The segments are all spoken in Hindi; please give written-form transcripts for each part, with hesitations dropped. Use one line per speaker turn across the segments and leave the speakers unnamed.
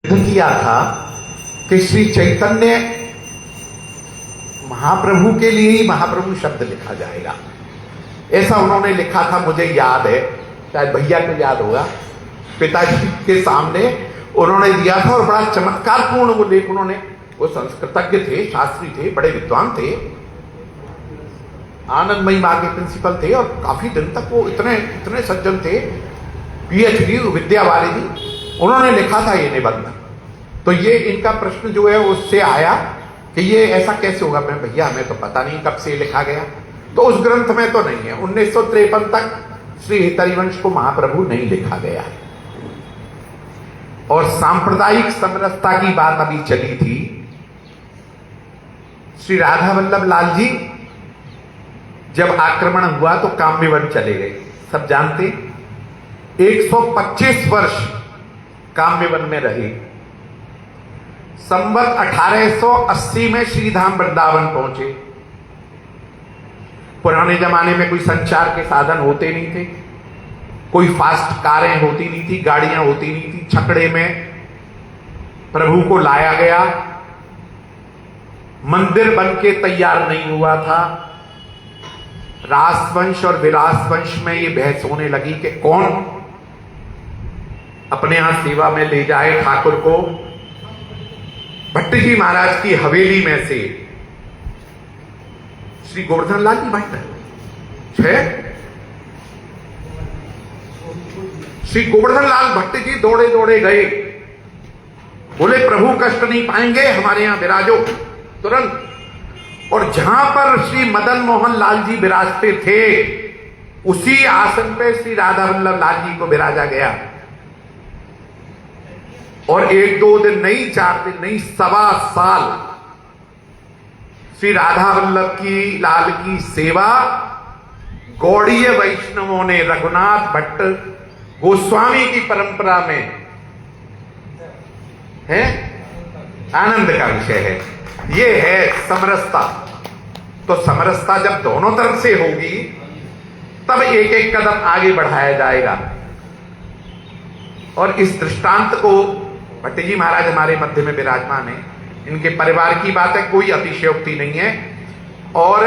किया था कि श्री चैतन्य महाप्रभु के लिए ही महाप्रभु शब्द लिखा जाएगा, ऐसा उन्होंने लिखा था। मुझे याद है, शायद भैया को याद होगा, पिताजी के सामने उन्होंने दिया था और बड़ा चमत्कारपूर्ण वो लेख उन्होंने, वो संस्कृतज्ञ थे, शास्त्री थे, बड़े विद्वान थे, आनंदमयी मां के प्रिंसिपल थे और काफी दिन तक वो इतने सज्जन थे, पीएचडी विद्या वाले भी। उन्होंने लिखा था ये निबंध। तो ये इनका प्रश्न जो है उससे आया कि ये ऐसा कैसे होगा। मैं भैया हमें तो पता नहीं कब से लिखा गया, तो उस ग्रंथ में तो नहीं है। 1953 तक श्री हितरिवंश को महाप्रभु नहीं लिखा गया। और सांप्रदायिक समरसता की बात अभी चली थी। श्री राधा वल्लभ लाल जी जब आक्रमण हुआ तो काम्यवन चले गए, सब जानते। 125 वर्ष काम्यवन में रहे। संवत 1880 में श्रीधाम वृंदावन पहुंचे। पुराने जमाने में कोई संचार के साधन होते नहीं थे, कोई फास्ट कारें होती नहीं थी, गाड़ियां होती नहीं थी। छकड़े में प्रभु को लाया गया, मंदिर बन के तैयार नहीं हुआ था। रासवंश और विलासवंश में ये बहस होने लगी कि कौन अपने यहां सेवा में ले जाए ठाकुर को। भट्ट जी महाराज की हवेली में से श्री गोवर्धन लाल जी भट्ट है, श्री गोवर्धन लाल भट्ट जी दौड़े दौड़े गए, बोले प्रभु कष्ट नहीं पाएंगे, हमारे यहां विराजो तुरंत। और जहां पर श्री मदन मोहन लाल जी विराजते थे उसी आसन पे श्री राधा वल्लभ लाल जी को विराजा गया। और 1-2 दिन नहीं, 4 दिन नहीं, 1.25 साल श्री राधा वल्लभ की लाल की सेवा गौड़ीय वैष्णवों ने, रघुनाथ भट्ट गोस्वामी की परंपरा में है, आनंद का विषय है। ये है समरसता। तो समरसता जब दोनों तरफ से होगी तब एक एक कदम आगे बढ़ाया जाएगा। और इस दृष्टांत को भट्ट जी महाराज हमारे मध्य में विराजमान है, इनके परिवार की बात है, कोई अतिशयोक्ति नहीं है। और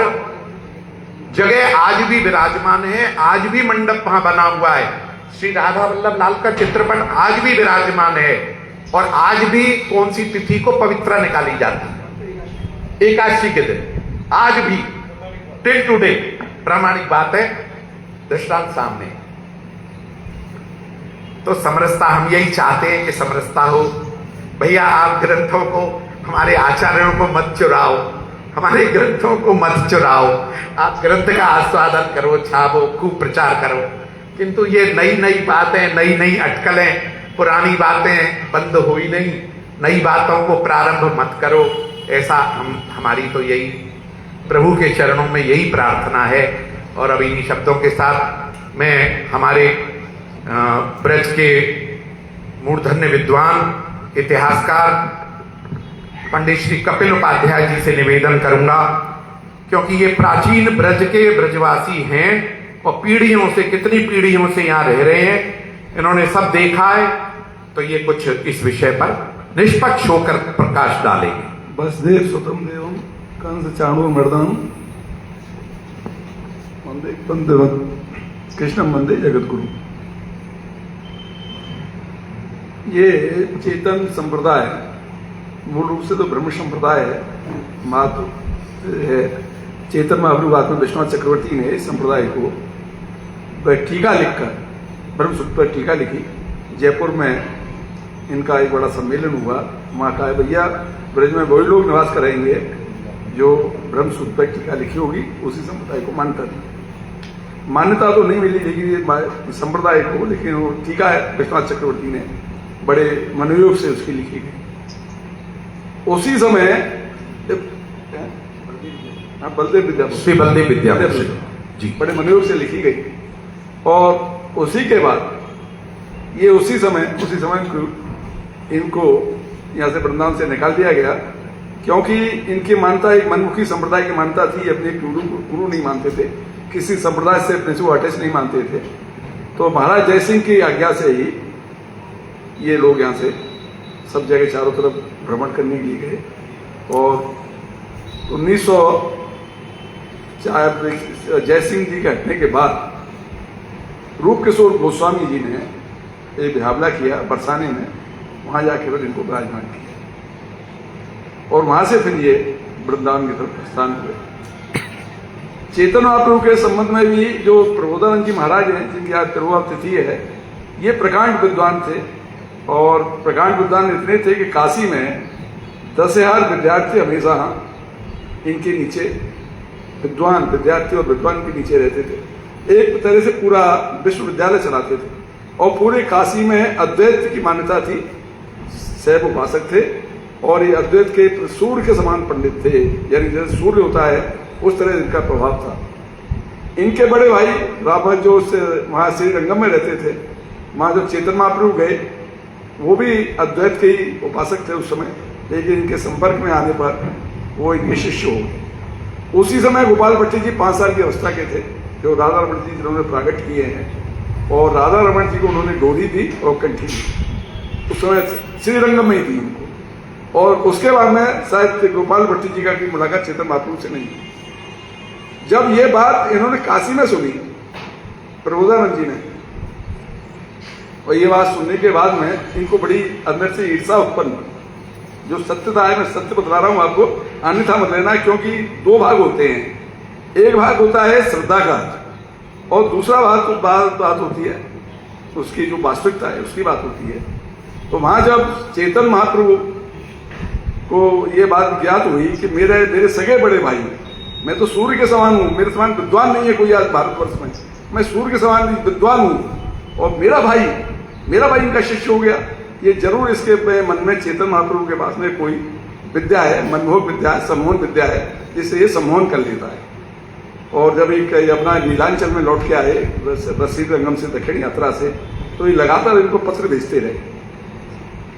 जगह आज भी विराजमान है, आज भी मंडप वहां बना हुआ है, श्री राधा वल्लभ लाल का चित्रपट आज भी विराजमान है। और आज भी कौन सी तिथि को पवित्रा निकाली जाती है, एकादशी के दिन, आज भी टिल टुडे प्रामाणिक बात है, दृष्टांत सामने। तो समरसता हम यही चाहते हैं कि समरसता हो। भैया आप ग्रंथों को, हमारे आचार्यों को मत चुराओ, हमारे ग्रंथों को मत चुराओ। आप ग्रंथ का आस्वादन करो, छापो, खूब प्रचार करो, किंतु ये नई नई बातें, नई नई अटकलें, पुरानी बातें बंद हुई नहीं, नई बातों को प्रारंभ मत करो। ऐसा हमारी तो यही प्रभु के चरणों में यही प्रार्थना है। और अब इन्हीं शब्दों के साथ मैं हमारे ब्रज के मूर्धन्य विद्वान इतिहासकार पंडित श्री कपिल उपाध्याय जी से निवेदन करूंगा, क्योंकि ये प्राचीन ब्रज के ब्रजवासी हैं और पीढ़ियों से, कितनी पीढ़ियों से यहाँ रह रहे हैं, इन्होंने सब देखा है। तो ये कुछ इस विषय पर निष्पक्ष होकर प्रकाश डालेंगे।
वसुदेव सुतम देवम कंस चाणूर मर्दनम वंदे पंत कृष्णम वंदे जगत गुरु। ये चेतन संप्रदाय मूल रूप से तो ब्रह्म संप्रदाय है। मातु चेतन महाप्रभु आत्मा विश्वनाथ चक्रवर्ती ने इस संप्रदाय को टीका लिखकर, ब्रह्म सूत्र पर टीका लिखी। जयपुर में इनका एक बड़ा सम्मेलन हुआ। वहां कहा भैया ब्रज में वही लोग निवास करेंगे जो ब्रह्म सूत्र पर टीका लिखी होगी, उसी संप्रदाय को मान्यता दी। मान्यता तो नहीं मिली लेकिन संप्रदाय को, लेकिन वो टीका है विश्वनाथ चक्रवर्ती ने बड़े मनोयोग से उसकी लिखी गई। उसी समय बलदेव विद्यापति जी बड़े मनोयोग से लिखी गई। और उसी के बाद ये उसी समय इनको यहां से वृंदावन से निकाल दिया गया, क्योंकि इनकी मान्यता एक मनमुखी संप्रदाय की मान्यता थी। अपने गुरु नहीं मानते थे, किसी संप्रदाय से अपने से अटैच नहीं मानते थे। तो महाराज जयसिंह की आज्ञा से ही ये लोग यहां से सब जगह चारों तरफ भ्रमण करने के लिए गए। और 1900 जयसिंह जी के हटने के बाद रूप किशोर गोस्वामी जी ने एक विहावला किया बरसाने में, वहाँ जाके फिर इनको विराजमान किया और वहाँ से फिर ये वृंदावन की तरफ प्रस्थान हुए। चेतन महाप्रभु के संबंध में भी जो प्रबोधानंद जी महाराज हैं, जिनकी आज तिरुवा तिथि है, ये प्रकांड विद्वान थे। और प्रकांड विद्वान इतने थे कि काशी में 10,000 विद्यार्थी हमेशा इनके नीचे विद्वान विद्यार्थी और विद्वान के नीचे रहते थे। एक तरह से पूरा विश्वविद्यालय चलाते थे और पूरे काशी में अद्वैत की मान्यता थी। शैव उपासक थे और ये अद्वैत के सूर्य के समान पंडित थे, यानी जैसे सूर्य होता है उस तरह इनका प्रभाव था। इनके बड़े भाई रामन जो वहाँ श्रीरंगम में रहते थे, वहाँ जो चेतन महाप्रभु गए वो भी अद्वैत के ही उपासक थे उस समय, लेकिन इनके संपर्क में आने पर वो इनके शिष्य हो गए। उसी समय गोपाल भट्टी जी 5 साल की अवस्था के थे, जो राधा रमन जी जिन्होंने प्राकट किए हैं, और राधा रमन जी को उन्होंने डोरी दी और कंठी दी। उस समय श्रीरंगम में ही दी उनको। और उसके बाद में शायद गोपाल भट्टी जी की मुलाकात चेतन महाप्रभु से नहीं हुई। जब ये बात इन्होंने काशी में सुनी प्रबोधानंद जी ने, और ये बात सुनने के बाद में इनको बड़ी अंदर से ईर्षा उत्पन्न हुई। जो सत्यता है, मैं सत्य बता रहा हूं आपको, अन्यथा मत लेना, क्योंकि 2 भाग होते हैं। एक भाग होता है श्रद्धा का और दूसरा बात होती है उसकी जो वास्तविकता है उसकी बात होती है। तो वहां जब चेतन महाप्रभु को ये बात ज्ञात हुई कि मेरे सगे बड़े भाई, मैं तो सूर्य के समान हूं, मेरे समान विद्वान नहीं है कोई आज भारतवर्ष में, मैं सूर्य के समान विद्वान हूं और मेरा भाई इनका शिष्य हो गया, ये जरूर इसके मन में चेतन महाप्रभु के पास में कोई विद्या है, मनमोहक विद्या है, सम्मोहन विद्या है, जिससे ये सम्मोहन कर लेता है। और जब एक अपना नीलांचल में लौट के आए श्रीरंगम से दक्षिण यात्रा से, तो ये लगातार इनको पत्र भेजते रहे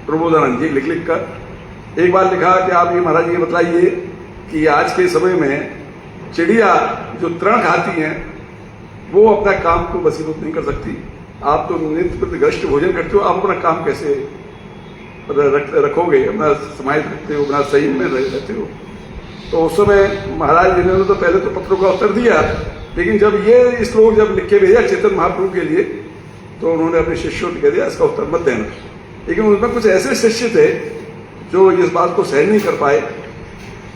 प्रबोधानंद जी, लिख कर। एक बार लिखा कि आप ये महाराज ये बताइए कि आज के समय में चिड़िया जो तृण खाती हैं वो अपना काम को वसीभूत नहीं कर सकती। आप तो नित्य प्रतिग्रस्त भोजन करते हो, आप अपना काम कैसे रखोगे, अपना समाहित रखते हो, अपना सही में रहते हो। तो उस समय महाराज जी ने तो पहले तो पत्रों का उत्तर दिया, लेकिन जब ये श्लोक जब लिख के भेजा चेतन महाप्रभु के लिए, तो उन्होंने अपने शिष्यों को कह दिया इसका उत्तर मत देना। लेकिन उसमें कुछ ऐसे शिष्य थे जो इस बात को सहन नहीं कर पाए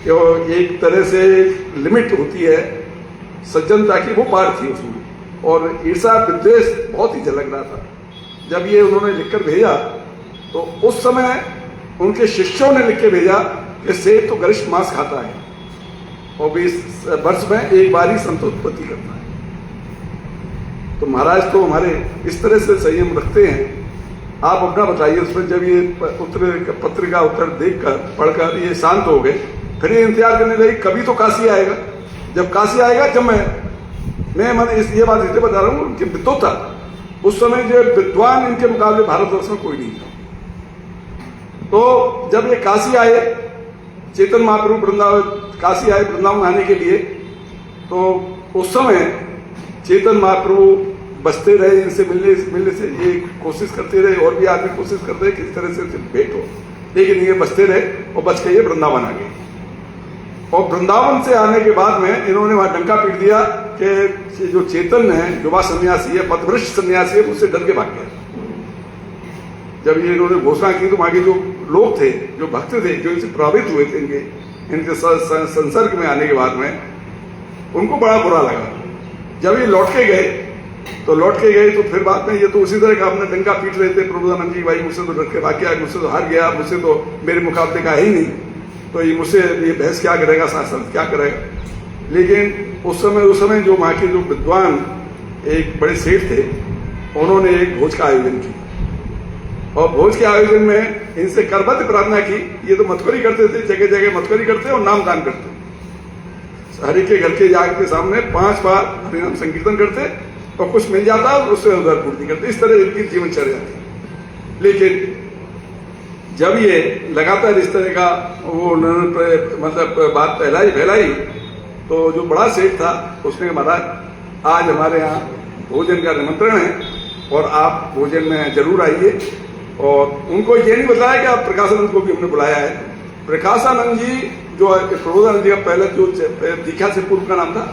कि एक तरह से लिमिट होती है सज्जनता की, वो पार थी उसमें, और ईर्षा विद्वेष बहुत ही झलक रहा था। जब ये उन्होंने लिखकर भेजा तो उस समय उनके शिष्यों ने लिख के भेजा कि सेब तो गरिष्ठ मांस खाता है और 20 वर्ष में एक बार ही संतोत्पत्ति करता है। तो महाराज तो हमारे इस तरह से संयम रखते हैं। आप अपना बताइए उसमें। जब ये पत्र का उत्तर देखकर पढ़कर ये शांत हो गए, फिर ये इंतजार करने लगे कभी तो काशी आएगा। जब काशी आएगा, जब मैं ये बात इसलिए बता रहा हूँ कि विद्वता उस समय जो विद्वान इनके मुकाबले भारतवर्ष में कोई नहीं था। तो जब ये काशी आए, चेतन महाप्रभु वृंदावन काशी आए वृंदावन आने के लिए, तो उस समय चेतन महाप्रभु बचते रहे, इनसे मिलने से ये कोशिश करते रहे, और भी आदमी कोशिश करते रहे किस तरह से भेंट हो, लेकिन ये बचते रहे और बच के ये वृंदावन आ गए। और वृंदावन से आने के बाद में इन्होंने वहां डंका पीट दिया कि जो चेतन है, युवा सन्यासी है, पथभ्रष्ट सन्यासी है, उससे डर के भाग गया। जब ये इन्होंने घोषणा की तो वहां के जो लोग थे, जो भक्त थे, जो इनसे प्रभावित हुए थे इनके संसर्ग में आने के बाद में, उनको बड़ा बुरा लगा। जब ये लौट के गए तो फिर बाद में ये तो उसी तरह का अपना डंका पीट रहे थे प्रबोधानंद जी, भाई मुझसे तो डर के भाग गया, मुझसे तो हार गया, मुझसे तो मेरे मुकाबले का है ही नहीं, तो ये मुझसे ये बहस क्या करेगा, शासन क्या करेगा। लेकिन उस समय जो वहां के जो विद्वान एक बड़े सेठ थे, उन्होंने एक भोज का आयोजन किया और भोज के आयोजन में इनसे करबद्ध प्रार्थना की। ये तो मथुरी करते थे, जगह जगह मथुरी करते और नाम दान करते, हरि के घर के जाग के सामने 5 बार हरिनाम संकीर्तन करते और कुछ मिल जाता और उससे उधर पूर्ति करते। इस तरह इनकी जीवनचर्या थी। लेकिन जब ये लगातार इस तरह का वो मतलब बात फैलाई तो जो बड़ा सेठ था उसने महाराज आज हमारे यहाँ भोजन का निमंत्रण है और आप भोजन में जरूर आइए और उनको ये नहीं बताया कि आप प्रकाशानंद को भी हमने बुलाया है। प्रकाशानंद जी जो प्रबोधानंद जी का पहले जो दीक्षा से पूर्व का नाम था,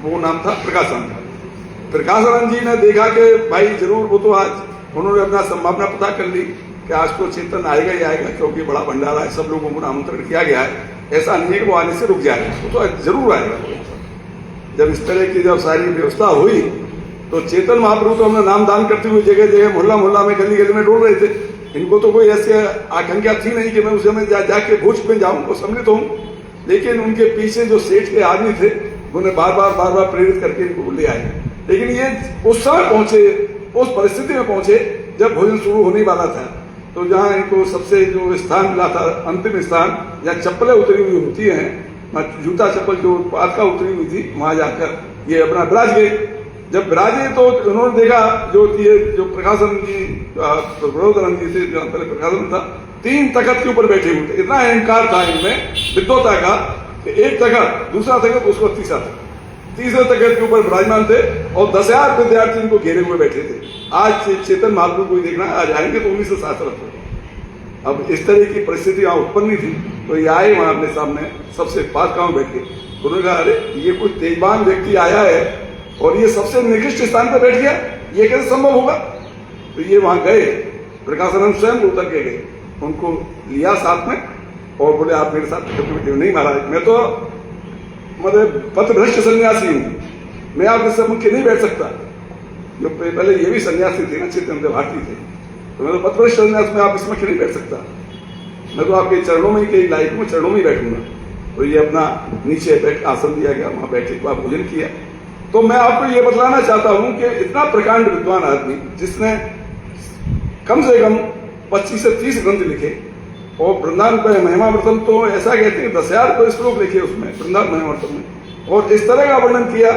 वो नाम था प्रकाशानंद। प्रकाशानंद जी ने देखा कि भाई जरूर वो तो आज उन्होंने अपना संभावना पता कर ली कि आज तो चेतन आएगा ही आएगा, क्योंकि बड़ा भंडारा है, सब लोगों को आमंत्रण किया गया है, ऐसा नहीं है कि वो आने से रुक जाएगा, वो तो जरूर आएगा। जब इस तरह की जब सारी व्यवस्था हुई तो चेतन महाप्रभु तो हमने नाम दान करते हुए जगह जगह मोहल्ला मोहल्ला में गली गली में डोल रहे थे। इनको तो कोई ऐसे आकांक्षा थी नहीं कि मैं उस समय जाके भोज में जाऊं तो सम्मिलित हूं, लेकिन उनके पीछे जो सेठ के आदमी थे उन्हें बार बार प्रेरित करके इनको ले आए। लेकिन ये उस समय पहुंचे, उस परिस्थिति में पहुंचे जब भोजन शुरू होने वाला था, तो जहां इनको सबसे जो स्थान मिला था, अंतिम स्थान जहाँ चप्पलें उतरी हुई होती हैं, जूता चप्पल जो पालका उतरी हुई थी, वहां जाकर ये अपना विराज गए। जब विराजे तो उन्होंने देखा जो ये जो प्रकाशानंद जी प्रबोधानंद जी से जो पहले प्रकाशानंद था, 3 तखत के ऊपर बैठे हुए थे। इतना अहंकार था इनमें विद्वता का कि एक तखत, दूसरा तखत, उसको तीसरा तखत, तीसरे तखत के ऊपर विराजमान थे और 10,000 विद्यार्थी इनको घेरे हुए बैठे थे। आज चेतन महाप्रभु को देखना, आज आएंगे तो 1907 होगा। अब इस तरह की परिस्थिति वहां उत्पन्न थी, तो ये आए वहां अपने सामने सबसे पास गांव बैठ के। उन्होंने कहा अरे ये कोई तेजवान व्यक्ति आया है और ये सबसे निकृष्ट स्थान पर बैठ गया, ये कैसे संभव होगा। तो ये वहां गए, प्रकाशानंद स्वयं उतर के गए, उनको लिया साथ में और बोले आप मेरे साथ बैठे। नहीं महाराज, मैं तो मतलब पथभ्रष्ट सन्यासी हूं, मैं आपके सम्मुख नहीं बैठ सकता। जो पहले ये भी सन्यासी थे ना, चेतन भारती थे, तो मैं तो पथभ्रष्ट सन्यास में आप इसमें नहीं बैठ सकता, मैं तो आपके चरणों में ही लाइफ में चरणों में ही बैठूंगा। तो ये अपना नीचे बैठ आसन दिया गया, वहां बैठे को भोजन किया। तो मैं आपको ये बतलाना चाहता हूं कि इतना प्रकांड विद्वान आदमी जिसने कम से कम 25 से 30 ग्रंथ लिखे और वृंदावन पर महिमामृतम तो ऐसा कहते हैं 10,000 श्लोक लिखे उसमें वृंदावन महिमामृतम में, और इस तरह का वर्णन किया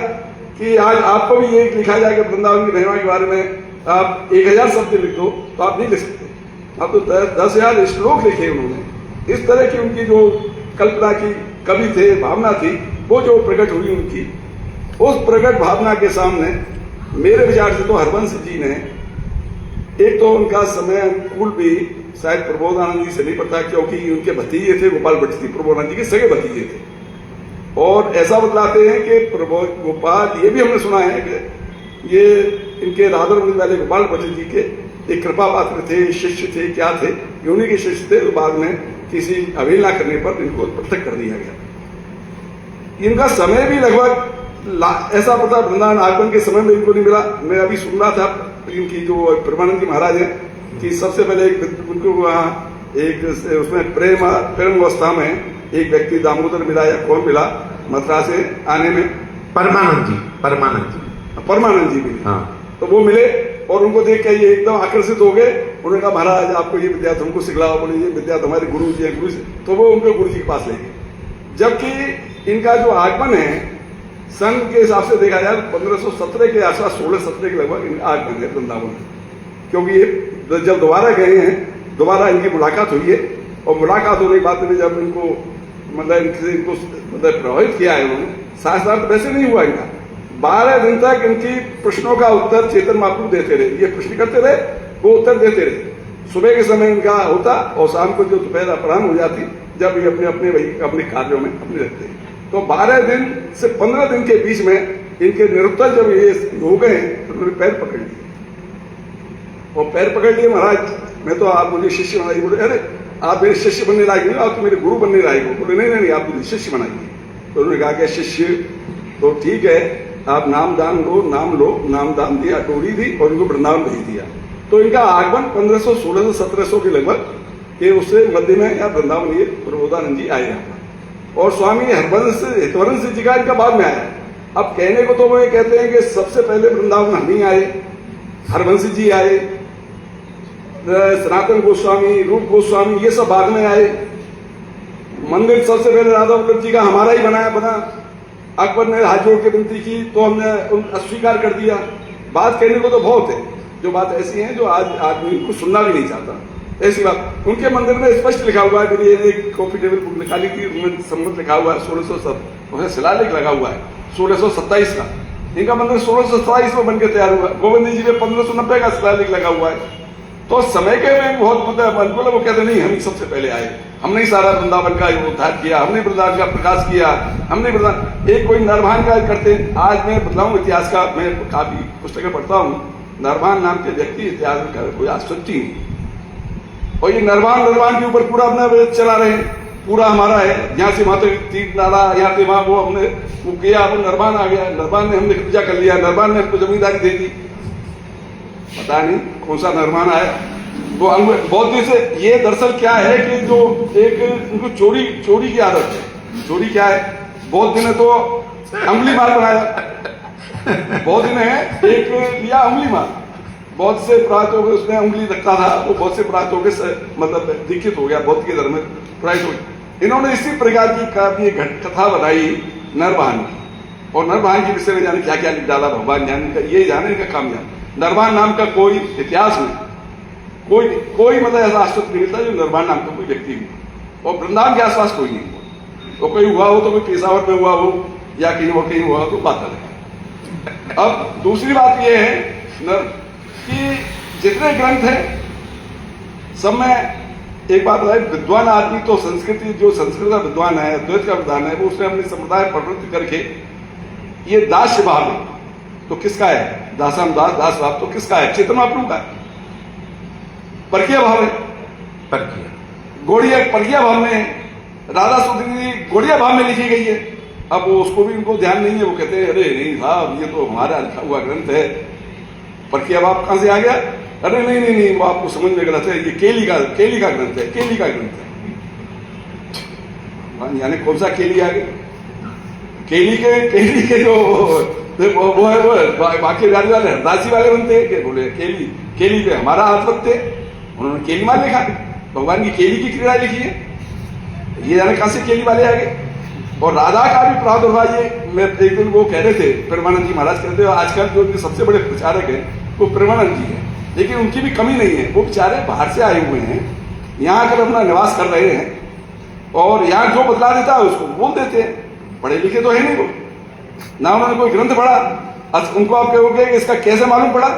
कि आज आपको भी ये लिखा जाए कि वृंदावन की महिमा के बारे में आप 1000 शब्द लिख दो तो आप नहीं लिख सकते। आप तो 10,000 श्लोक लिखे उन्होंने। इस तरह की उनकी जो कल्पना की कवि थे, भावना थी, वो जो प्रकट हुई उनकी, उस प्रकट भावना के सामने मेरे विचार से तो हरबंश जी ने एक तो उनका समय कुल भी शायद प्रबोधानंद जी से नहीं पड़ता, क्योंकि उनके भतीजे थे गोपाल भट्ट जी, प्रबोधानंद जी के सगे भतीजे थे। और ऐसा बतलाते हैं कि गोपाल, ये भी हमने सुना है कि ये इनके राधारमण वाले गोपाल भट्ट जी के एक कृपा पात्र थे, शिष्य थे, क्या थे, उन्हीं के शिष्य थे। तो बाद में किसी अवहेलना करने पर इनको पृथक कर दिया गया। इनका समय भी लगभग ऐसा पता वृंदावन आगमन के समय में इनको नहीं मिला। मैं अभी सुन रहा था इनकी जो परमानंद जी महाराज है कि सबसे पहले उनको वहां एक उसमें प्रेम अवस्था में एक व्यक्ति दामोदर मिला या कौन मिला मथुरा से आने में, परमानंद जी भी, हाँ। तो वो मिले और उनको देख के ये एकदम आकर्षित हो गए। उन्होंने कहा महाराज आपको ये विद्या हमको सिखलाओ, बोले ये विद्या हमारे गुरु जी हैं, गुरु जी। तो वो उनके गुरु जी के पास ले गए। जबकि इनका जो आगमन है सन के हिसाब से देखा जाए 1517 के आसपास, 1617 के लगभग आगमन है वृंदावन, क्योंकि ये जब दोबारा गए हैं, दोबारा इनकी मुलाकात हुई है और मुलाकात होने के बाद में जब इनको इनको प्रभावित किया है उन्होंने, साथ वैसे नहीं हुआ इनका। 12 दिन तक इनकी प्रश्नों का उत्तर चेतन महाप्रभु देते रहे। ये प्रश्न करते रहे, वो उत्तर देते रहे। सुबह के समय इनका होता और शाम को जो दोपहर अपराह्न हो जाती, जब ये अपने कार्यों में अपने रहते। तो 12 दिन से 15 दिन के बीच में इनके निरुत्तर जब ये हो गए तो उन्होंने पैर पकड़ लिए और पैर पकड़ लिए, महाराज मैं तो आप मुझे शिष्य बनाइए। बोले अरे आप मेरे शिष्य बनने लायक नहीं, आप तो मेरे गुरु बनने लायक हो। बोले नहीं आप मुझे शिष्य बनाइए। तो उन्होंने कहा कि शिष्य तो ठीक है, आप नाम दान लो, नाम दान दिया, डोरी दी और इनको वृंदावन भेज दिया। तो इनका आगमन 1500, 1600, 1700 के लगभग के उससे मध्य में या वृंदावन ये प्रबोधानंद जी आए और स्वामी हितवंश जी का इनका बाद में आया। अब कहने को तो वो ये कहते हैं कि सबसे पहले वृंदावन हम ही आए, हरवंश जी आए, सनातन गोस्वामी, रूप गोस्वामी, ये सब बाद में आए। मंदिर सबसे पहले राधा वल्लभ जी का हमारा ही बना। अकबर ने हाथ जोड़ के विनती की तो हमने अस्वीकार कर दिया। बात कहने को तो बहुत है, जो बात ऐसी है जो आज आदमी को सुनना भी नहीं चाहता। ऐसी बात उनके मंदिर में स्पष्ट लिखा हुआ है। मेरी एक कॉपी टेबल बुक निकाली थी, उसमें संबंध लिखा हुआ है 1607, शिलालेख लगा हुआ है 1627 का। इनका मंदिर 1627 में बनकर तैयार हुआ। गोविंद जी में 1590 का शिलालेख लगा हुआ है। तो समय के में बहुत मतलब अनुकूल है। वो कहते नहीं, हम ही सबसे पहले आए, हमने ही सारा वृंदावन का उद्धार किया, हमने वृंदावन का प्रकाश किया, हमने वृंदावन। एक कोई नरभान का करते। आज मैं बताऊं इतिहास का, मैं काफी पुस्तकें पढ़ता हूं। नरभान नाम के व्यक्ति इतिहास में कोई आज सच्ची नहीं, और ये नरभान के ऊपर पूरा अपना वेद चला रहे हैं, पूरा हमारा है। यहाँ से वहां तक तीर डाला, यहाँ से वहां वो हमने वो किया, अब नरभान आ गया, नरभान ने हमने कब्जा कर लिया, नरभान ने हमको जमींदारी दे दी। पता नहीं कौन सा नरभान आया। वो बहुत दिन से ये दरअसल क्या है कि जो एक उनको चोरी की आदत है। चोरी क्या है, बहुत दिन है तो अंगुली मार बनाया, बहुत दिन है एक लिया अंगुली मार, बहुत से प्रायत हो गए, उसने उंगली रखता था, वो बहुत से प्रायत हो गए, मतलब दीक्षित हो गया, बहुत के धर्म में प्रायत हो गए। इन्होंने इसी प्रकार की काफी कथा बनाई नरभान की, और नरभान के विषय में जाने क्या क्या लिख डाला भगवान जाने का, ये जाने का काम जाने। नरभान नाम का कोई इतिहास में कोई मतलब ऐसा आश्चर्य नहीं मिलता जो नरभान नाम का कोई व्यक्ति हो, और वृंदावन के आसपास कोई नहीं हुआ। तो कोई हुआ हो तो कोई पेशावर में हुआ हो या कहीं हुआ हो तो बात अलग। अब दूसरी बात यह है कि जितने ग्रंथ हैं सब में एक बात है, विद्वान आदमी तो संस्कृति जो संस्कृत का विद्वान है, द्वैत का विद्वान है, वो उसने अपने संप्रदाय प्रवृत्ति करके ये दास्य भाव तो किसका है, दासाम दास भाव तो किसका है, चेतन महाप्रभु का है। परकीय भाव है, परकीय भाव में राधा सुंदरी गोड़िया भाव में लिखी गई है। अब वो उसको भी उनको ध्यान नहीं है, वो कहते हैं अरे नहीं साहब ये तो हमारा लिखा हुआ ग्रंथ है, परकीय भाव कहां से आ गया। अरे नहीं वो आपको समझ में गलत है, ये केली का ग्रंथ है, केली का ग्रंथ है। यानी कौन सा केली आ गया, केली के जो वो है वो बाकी वाले हरदासी वाले बनते हैं कि बोले केली पे हमारा हाथ रखते, उन्होंने केली मार लिखा, भगवान की केली की क्रीड़ा लिखी है, ये जाने कहां से केली वाले आ गए। और राधा का भी प्रादुर्भाव ये मैं एक दिन वो कह रहे थे, प्रेमानंद जी महाराज कहते हैं आजकल जो सबसे बड़े प्रचारक है वो प्रेमानंद जी है, लेकिन उनकी भी कमी नहीं है, वो बेचारे बाहर से आए हुए हैं, यहाँ आकर अपना निवास कर रहे हैं, और यहाँ जो बदला देता है उसको बोल देते हैं। पढ़े लिखे तो है नहीं वो, ना उन्होंने कोई ग्रंथ पढ़ा। उनको आप कहोगे इसका कैसे मालूम पड़ा,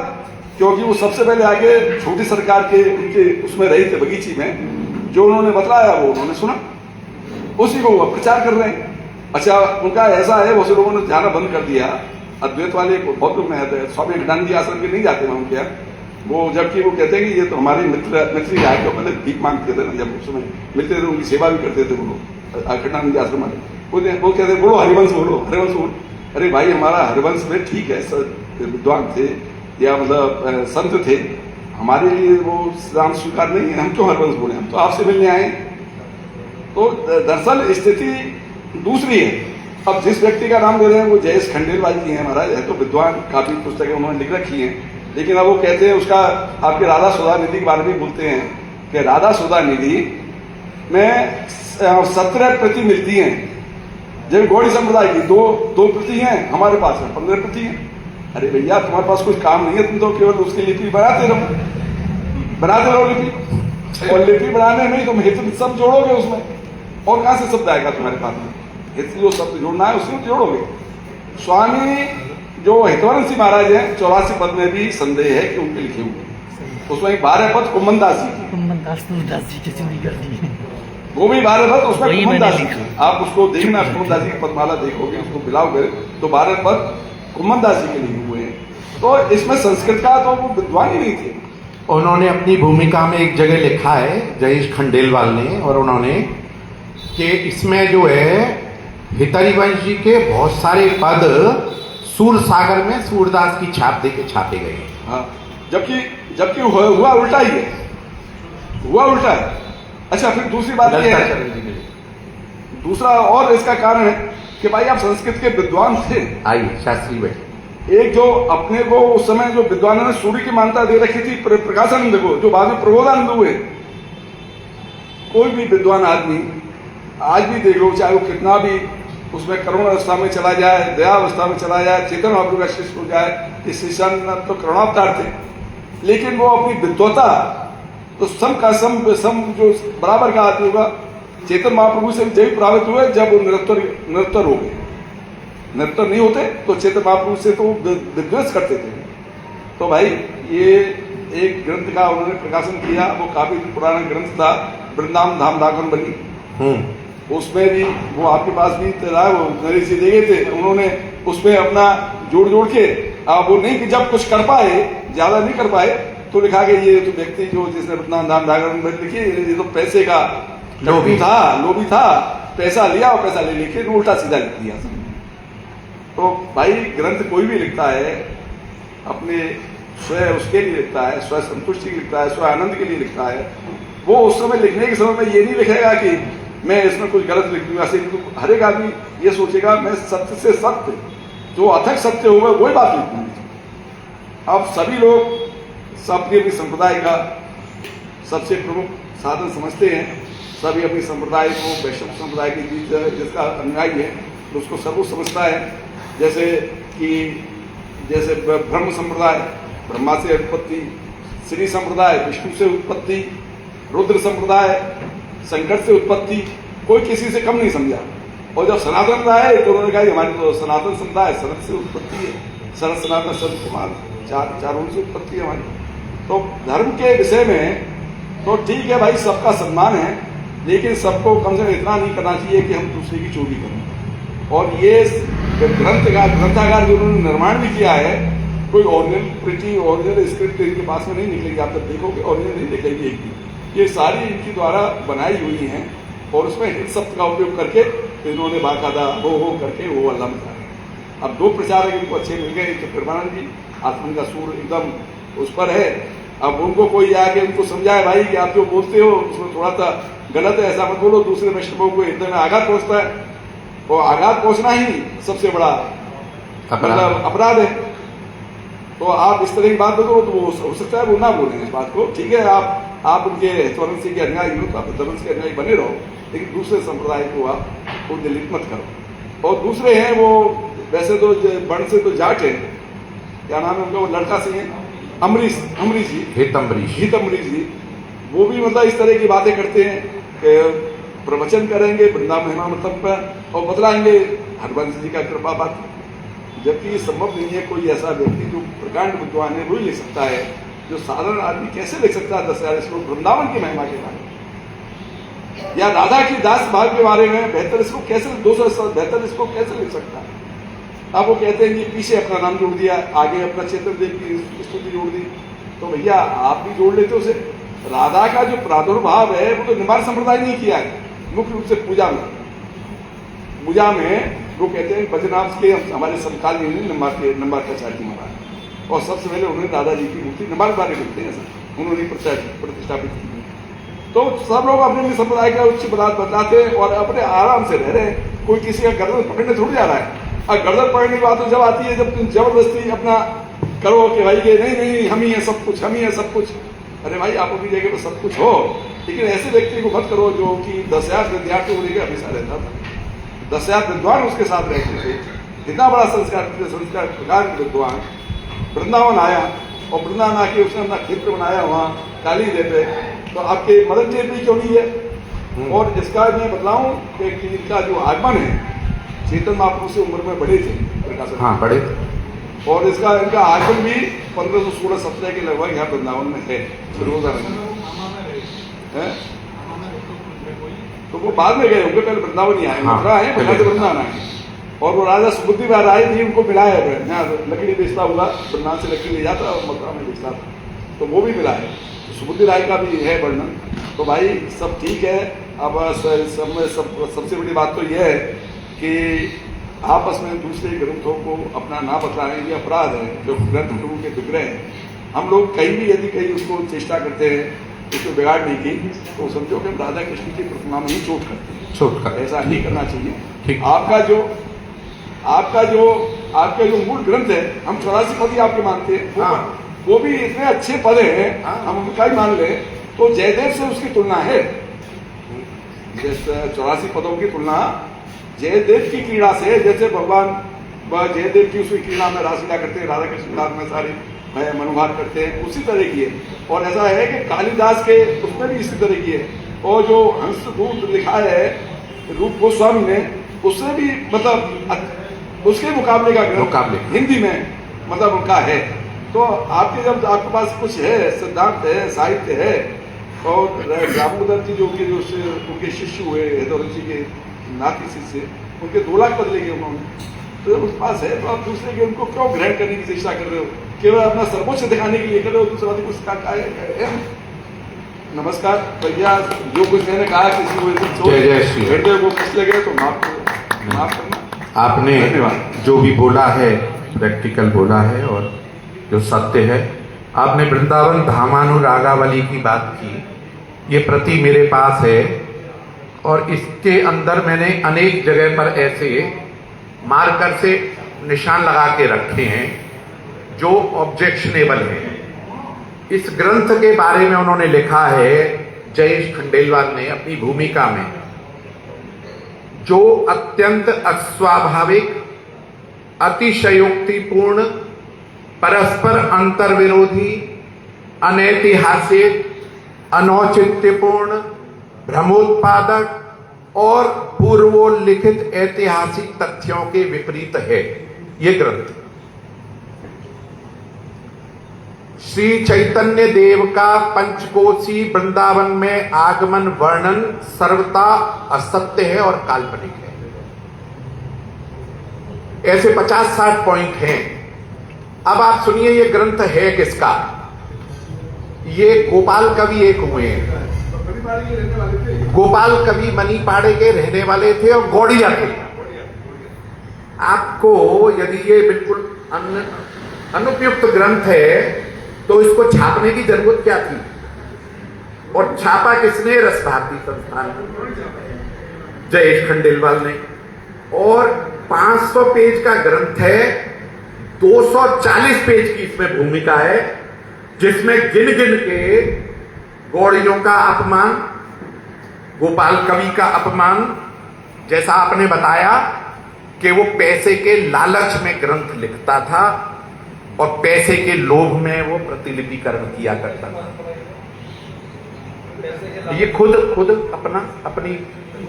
क्योंकि वो सबसे पहले आगे छोटी सरकार के उनके उसमें रहे थे बगीची में, जो उन्होंने बतलाया वो उन्होंने सुना, उसी को वो प्रचार कर रहे हैं। अच्छा उनका ऐसा है, वो लोगों ने जाना बंद कर दिया, अद्वैत वाले बहुत लोग में स्वामी विवेकानंद आश्रम के नहीं जाते मैं उनके यहाँ, वो जबकि वो कहते हैं कि ये तो हमारे मित्र आए तो पहले भीख मांगते थे ना, जब उस समय मिलते थे उनकी सेवा भी करते थे वो लोग अखंडानंद आश्रम वाले, वो कहते बोलो हरिवंश बोलो। अरे भाई हमारा हरिवंश में ठीक है, विद्वान थे या मतलब संत थे, हमारे लिए वो नाम स्वीकार नहीं है, हम क्यों हरिवंश बोले, हम तो आपसे मिलने आए। तो दरअसल स्थिति दूसरी है। अब जिस व्यक्ति का नाम ले रहे हैं वो जयेश खंडेलवाल जी हैं महाराज, है तो विद्वान, काफी पुस्तकें उन्होंने लिख रखी हैं, लेकिन अब वो कहते हैं उसका आपके राधा सुधा निधि के बारे में बोलते हैं कि राधा सुधा निधि में 17 प्रति मिलती हैं, जब गौड़ी संप्रदाय की दो प्रति हैं, हमारे पास में 15 प्रति हैं। अरे भैया तुम्हारे पास कुछ काम नहीं है, तुम तो केवल उसकी लिपि बनाते रहो लिपि, और लिपि बनाने में तुम हित शब्द जोड़ोगे उसमें, और कहां से शब्द आएगा तुम्हारे पास में, हित जो शब्द जोड़ना है उसमें जोड़ोगे। स्वामी जो हितवंशी महाराज हैं 84 पद में भी संदेह है कि उनके लिखे हुए, उसमें 12 पद कुम्मनदास जी की चोरी कर दी है, वो भी 12 पद उसमें कुम्मनदास जी, आप उसको देखना कुम्मनदास जी की पदमाला देखोगे, उसको मिलाओगे तो 12 पद कुम्मनदास जी के लिखे हुए हैं। तो इसमें संस्कृत का तो वो विद्वान ही नहीं थे।
उन्होंने अपनी भूमिका में एक जगह लिखा है जयेश खंडेलवाल ने, और उन्होंने कि इसमें जो है हितरिवंश जी के बहुत सारे पद सूर सागर में सूरदास की छाप दे के छापे गए।
हाँ, जबकि हुआ उल्टा ही है, अच्छा फिर दूसरी बात यह है, दूसरा और इसका कारण है कि भाई आप संस्कृत के विद्वान थे,
आइए शास्त्री भाई,
एक जो अपने को उस समय जो विद्वानों ने सूर्य की मान्यता दे रखी थी प्रकाशानंद को, जो बाद में प्रबोधानंद हुए, कोई भी विद्वान आदमी आज भी देख लो, चाहे वो कितना भी उसमें करुण अवस्था में चला जाए, दया अवस्था में चला जाए, चेतन महाप्रभु का शिष्य हो जाए, इस शिष्य तो करुणावतार थे, लेकिन वो अपनी विद्वता तो सम जो बराबर का आदमी होगा, चेतन महाप्रभु से जब प्राप्त हुए जब वो निरंतर हो गए, निरंतर नहीं होते तो चेतन महाप्रभु से तो विद्वेष करते थे। तो भाई ये एक ग्रंथ का उन्होंने प्रकाशन किया, वो काफी पुराना ग्रंथ था, वृंदावन धाम डाकनबली। उसमें भी वो आपके पास भी था, वो नरेश जी दे गए थे, उन्होंने उसमें अपना जोड़ जोड़ के वो नहीं कि जब कुछ कर पाए, ज्यादा नहीं कर पाए, तो लिखा कि ये तो व्यक्ति जो जिसने वृंदावन धाम डाकनबली लिखी, ये तो पैसे का लोभी था, पैसा लिया और पैसा ले लेके उल्टा सीधा लिख दिया। तो भाई ग्रंथ कोई भी लिखता है अपने स्वयं उसके लिए लिखता है, स्वयं संतुष्टि के लिए लिखता है, स्वयं आनंद के लिए लिखता है। वो उस समय लिखने के समय में ये नहीं लिखेगा कि मैं इसमें कुछ गलत लिख दूंगा। हर एक आदमी ये सोचेगा मैं सत्य से सत्य, जो अथक सत्य होगा वही बात लिखूंगी। अब सभी लोग अपनी अपनी संप्रदाय का सबसे प्रमुख साधन समझते हैं, सभी अपनी संप्रदाय को वैष्णव संप्रदाय के बीच जिसका अनुयायी है उसको सर्वोच्च समझता है। जैसे ब्रह्म संप्रदाय ब्रह्मा से उत्पत्ति, श्री संप्रदाय विष्णु से उत्पत्ति, रुद्र संप्रदाय शंकर से उत्पत्ति, कोई किसी से कम नहीं समझा। और जब सनातन आए तो उन्होंने कहा कि हमारी तो सनातन समुदाय सनत से उत्पत्ति है, शरद सनातन संत कुमार चारों से उत्पत्ति है हमारी। तो धर्म के विषय में तो ठीक है भाई, सबका सम्मान है, लेकिन सबको कम से कम इतना नहीं करना चाहिए कि हम दूसरे की चोरी करें। और ये ग्रंथागार जो उन्होंने निर्माण भी किया है, कोई ओरिजिनल स्क्रिप्ट इनके पास में नहीं निकलेगी, आप जब देखोगे ओरिजिनल नहीं निकलेगी एक भी। ये सारी इनकी द्वारा बनाई हुई हैं और उसमें हित शब्द का उपयोग करके इन्होंने बाकायदा हो करके वो अल्लाह में कहा। अब दो प्रचारक इनको अच्छे मिल गए, तो परमानंद जी आत्मन का सूर एकदम उस पर है। अब उनको कोई आके उनको समझाए भाई कि आप जो बोलते हो उसमें थोड़ा सा गलत है, ऐसा मत बोलो, दूसरे वैष्णवों को हृदय में आघात पहुंचता है, और आघात पहुंचना ही सबसे बड़ा मतलब अपराध है। तो आप इस तरह की बात करो तो वो हो सकता है वो ना बोलें इस बात को, ठीक है, आप उनके हितवंश के अनुयायी हो तो आप हितवंश के अनुयायी बने रहो, लेकिन दूसरे संप्रदाय को आप उद्दलित मत करो। और दूसरे हैं वो वैसे तो वर्ण से तो जाट है, क्या नाम है उनका, वो लड़का सिंह है, अमरीश जी, हित अमरीश जी, वो भी मतलब इस तरह की बातें करते हैं कि प्रवचन करेंगे वृंदावन महिमा मतलब पर और बतलाएंगे हरवंश जी का कृपा बात, जबकि ये संभव नहीं है। कोई ऐसा व्यक्ति जो प्रकांड विद्वान है वही लिख सकता है, जो साधारण आदमी कैसे लिख सकता है 10,000 श्लोक वृंदावन की महिमा के बारे में, या राधा की दास भाव के बारे में बेहतर इसको कैसे 200 बेहतर इसको कैसे लिख सकता है। अब वो कहते हैं कि पीछे अपना नाम जोड़ दिया, आगे अपना चेतन देव की स्तुति जोड़ दी, तो भैया आप भी जोड़ लेते उसे। राधा का जो प्रादुर्भाव है वो तो निमाड़ संप्रदाय नहीं किया है, मुख्य रूप से पूजा में वो कहते हैं बजनाथ के हमारे समकालीन नंबारकाचार्य महाराज, और सबसे पहले उन्होंने दादाजी की मूर्ति नंबार बारे बोलते हैं, उन्होंने प्रतिष्ठापित की। तो सब लोग अपने संप्रदाय का उच्च पदार्थ बताते हैं और अपने आराम से रह रहे हैं, कोई किसी का गर्दन पकड़ने थोड़ी जा रहा है। और गर्दन पकड़ने की बात तो जब आती है जब तुम जबरदस्ती अपना करो कि भाई के नहीं हम ही है सब कुछ, हम ही है सब कुछ। अरे भाई आप अपनी जगह पर सब कुछ हो, लेकिन ऐसे व्यक्ति को मत करो जो कि 10,000 विद्यार्थी को लेकर हमेशा रहता था, 10,000 विद्वान उसके साथ रहते थे, इतना बड़ा संस्कार प्रकार विद्वान वृंदावन आया और वृंदावन आके उसने अपना क्षेत्र बनाया वहाँ काली देव, तो आपके मदन टेपी क्यों नहीं है। और इसका मैं बतलाऊं कि इनका जो आगमन है चेतन महाप्रभु से उम्र में बड़े थे,
हाँ बड़े थे,
और इनका आगमन भी 1516-17 के लगभग यहाँ वृंदावन में है, तो वो बाद में गए होंगे, पहले वृंदावन ही आए, मथुरा आए, वृंदावन आए। और वो राजा सुबुद्धि राय भी उनको मिलाया है, यहाँ लकड़ी बेचता हुआ वृंदावन से लकड़ी ले जाता और मथुरा में बेचता था, तो वो भी मिला है। सुबुद्धि राय का भी है वर्णन। तो भाई सब ठीक है। अब सबसे बड़ी बात तो यह है कि आपस में दूसरे ग्रंथों को अपना ना बतलाने ये अपराध है, जो ग्रंथ प्रभु के विग्रह हैं। हम लोग कहीं भी यदि कहीं उसको चेष्टा करते हैं उसको बिगाड़ने की, तो समझो कि हम राधा कृष्ण की प्रतिमा में ही चोट करते हैं, ऐसा नहीं करना चाहिए। आपका जो मूल ग्रंथ है, हम 84 पद ही आपके मानते हैं, वो भी इतने अच्छे पद हैं, हम उनका ही मान लें तो जयदेव से उसकी तुलना है। 84 पदों की तुलना जयदेव की क्रीड़ा से, जैसे भगवान जयदेव की उसकी क्रीड़ा में रासलीला करते हैं, राधा कृष्ण में सारी मनोभार करते हैं, उसी तरह की है। और ऐसा है कि कालिदास के उसमें भी इसी तरह की है। और जो हंस दूत लिखा है रूप गोस्वामी ने, उससे भी मतलब उसके मुकाबले का ग्रंथ हिंदी में मतलब उनका है। तो आपके जब आपके पास कुछ है, सिद्धांत है, साहित्य है, और रामोदर जी जो उनके शिष्य हुए हेदौर जी के नाती शिष्य, उनके 2 लाख पद लेके उन्होंने, तो जब उसके पास है तो आप दूसरे के उनको क्यों ग्रहण करने की चेष्टा कर रहे हो? केवल अपना सर्वोच्च दिखाने के लिए कर रहे हो, दूसरा कुछ है। नमस्कार भैया, जो कुछ मैंने कहा किसी को हृदय को कुछ लगे तो माफ करना।
आपने जो भी बोला है प्रैक्टिकल बोला है और जो सत्य है। आपने वृंदावन धामानुरागावली की बात की, ये प्रति मेरे पास है और इसके अंदर मैंने अनेक जगह पर ऐसे मार्कर से निशान लगा के रखे हैं जो ऑब्जेक्शनेबल हैं। इस ग्रंथ के बारे में उन्होंने लिखा है, जयेश खंडेलवाल ने अपनी भूमिका में, जो अत्यंत अस्वाभाविक, अतिशयोक्तिपूर्ण, परस्पर अंतर्विरोधी, अनैतिहासिक, अनौचित्यपूर्ण, भ्रमोत्पादक और पूर्वोल्लिखित ऐतिहासिक तथ्यों के विपरीत है ये ग्रंथ। श्री चैतन्य देव का पंचकोशी वृंदावन में आगमन वर्णन सर्वथा असत्य है और काल्पनिक है। ऐसे 50-60 पॉइंट हैं। अब आप सुनिए ये ग्रंथ है किसका। ये गोपाल कवि एक हुए हैं, गोपाल कवि मनीपाड़े के रहने वाले थे और गौड़िया थे। आपको यदि ये बिल्कुल अनुपयुक्त ग्रंथ है तो इसको छापने की जरूरत क्या थी? और छापा किसने? रस भारती संस्थान, जयेश खंडेलवाल ने। और 500 पेज का ग्रंथ है, 240 पेज की इसमें भूमिका है, जिसमें गिन गिन के गौड़ियों का अपमान, गोपाल कवि का अपमान, जैसा आपने बताया कि वो पैसे के लालच में ग्रंथ लिखता था और पैसे के लोभ में वो प्रतिलिपिकरण किया करता था। ये खुद अपनी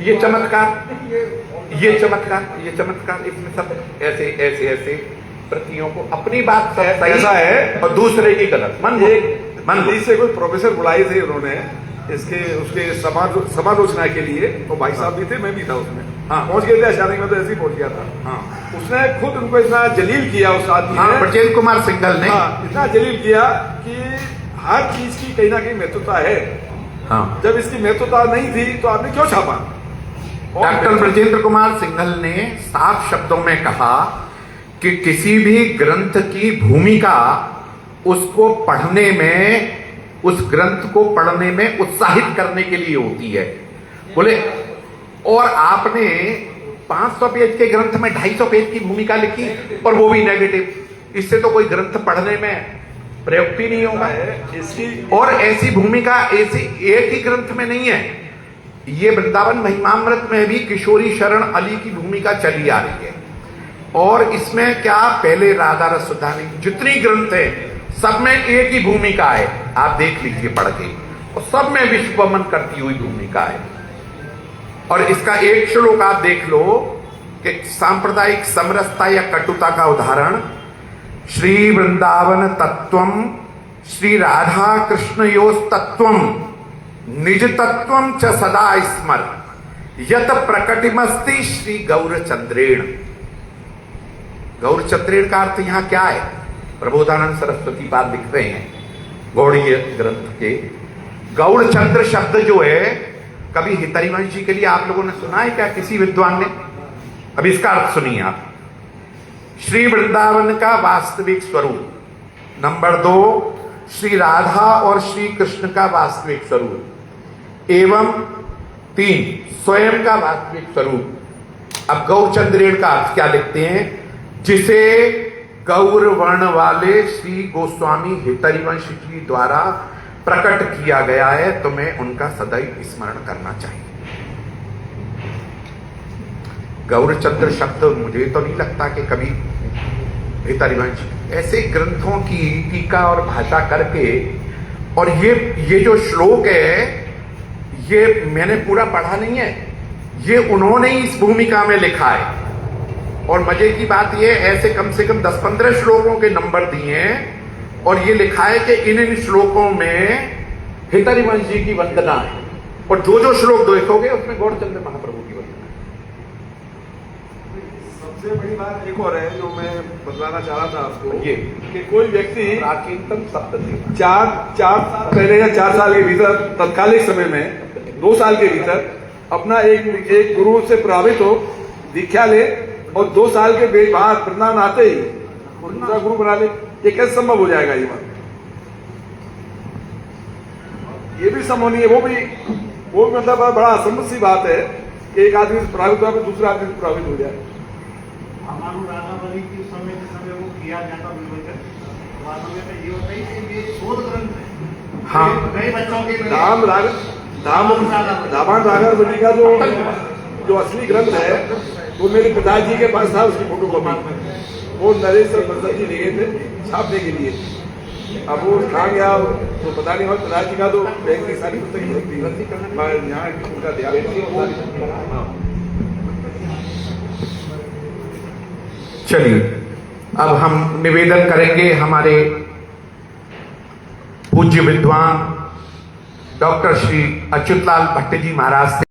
ये चमत्कार इसमें सब ऐसे प्रतियों को अपनी बात ऐसा है और दूसरे की गलत। मन
से कोई प्रोफेसर बुलाए थे उन्होंने उसके समालोचना के लिए, तो भाई साहब भी थे, मैं भी था उसमें। हाँ, पहुंच गए थे अचानक में, तो ऐसे ही पहुंच गया था। हाँ, उसने खुद उनको इतना जलील किया उस आदमी ने,
ब्रजेंद्र कुमार सिंघल ने,
इतना जलील किया कि हर चीज की कहीं ना कहीं महत्वता है। हाँ, जब इसकी महत्वता नहीं थी तो आपने क्यों छापा?
डॉक्टर ब्रजेंद्र कुमार सिंघल ने साफ शब्दों में कहा कि किसी भी ग्रंथ की भूमिका उसको पढ़ने में, उस ग्रंथ को पढ़ने में उत्साहित करने के लिए होती है। बोले, और आपने 500 पेज के ग्रंथ में 250 पेज की भूमिका लिखी और वो भी नेगेटिव। इससे तो कोई ग्रंथ पढ़ने में प्रयुक्ति नहीं होगा इसकी। और ऐसी भूमिका ऐसी एक ही ग्रंथ में नहीं है, ये वृंदावन महिमामृत में भी किशोरी शरण अली की भूमिका चली आ रही है। और इसमें क्या, पहले राधा रसुधानी, जितनी ग्रंथ है सब में एक ही भूमिका है, आप देख लीजिए पढ़ के, और सब में विश्वमन करती हुई भूमिका है। और इसका एक श्लोक आप देख लो कि सांप्रदायिक समरसता या कटुता का उदाहरण, श्री वृंदावन तत्वम श्री राधा कृष्णयोस् तत्वम निज तत्वम च सदा स्मर यत प्रकटिमस्ति श्री गौरचंद्रेण। गौरचंद्रेण का अर्थ यहां क्या है? प्रबोधानंद सरस्वती पाद लिख रहे हैं गौड़ीय ग्रंथ के। गौरचंद्र शब्द जो है, कभी हितरिवंश जी के लिए आप लोगों ने सुना है क्या किसी विद्वान ने? अब इसका अर्थ सुनिए आप। श्री वृंदावन का वास्तविक स्वरूप, नंबर 2 श्री राधा और श्री कृष्ण का वास्तविक स्वरूप, एवं 3 स्वयं का वास्तविक स्वरूप। अब गौरचंद्रेण का अर्थ क्या लिखते हैं? जिसे गौर वर्ण वाले श्री गोस्वामी हितरिवंश जी द्वारा प्रकट किया गया है, तुम्हें उनका सदैव स्मरण करना चाहिए। गौरचंद्र शब्द मुझे तो नहीं लगता कि कभी हितरिवंश ऐसे ग्रंथों की टीका और भाषा करके, और ये जो श्लोक है ये मैंने पूरा पढ़ा नहीं है, ये उन्होंने ही इस भूमिका में लिखा है। और मजे की बात यह, ऐसे कम से कम 10-15 श्लोकों के नंबर दिए हैं और ये लिखा है कि इन श्लोकों में हितरिवंश जी की वंदना है, और जो जो श्लोक देखोगे उसमें गौरचंद्र महाप्रभु की वंदना है।
सबसे बड़ी बात एक और है जो मैं बतलाना चाह रहा था आपको,
ये
कि कोई व्यक्ति
प्राचीनतम सप्तति
चार पहले या 4 साल के भीतर, तत्कालिक समय में 2 साल के भीतर अपना एक गुरु से प्रभावित हो, दीक्षा ले, और 2 साल के बाद वृंदावन आते ही दूसरा गुरु बना ले, ये कैसे संभव हो जाएगा? ये बात ये भी संभव नहीं है। वो भी मतलब बड़ा असंभव सी बात है कि एक आदमी से प्रभावित हुआ, दूसरा आदमी से प्रभावित हो जाए।
हमारू राजावली के समय वो किया जाता विवेचन, वास्तव में तो ये होता है कि ये शोध ग्रंथ है।
हाँ।
कई बच्चों के लिए
दामान रागावली का जो असली ग्रंथ है वो मेरे पिताजी के पास था, उसकी फोटो कॉपी वो नरेश और प्रसाद जी ले गए थे छापने के लिए। अब वो कहाँ गया तो पता नहीं, और पिताजी का तो बैंक की सारी पुस्तकें यहाँ उनका ध्यान।
चलिए अब हम निवेदन करेंगे हमारे पूज्य विद्वान डॉक्टर श्री अच्युतलाल भट्ट जी महाराज से।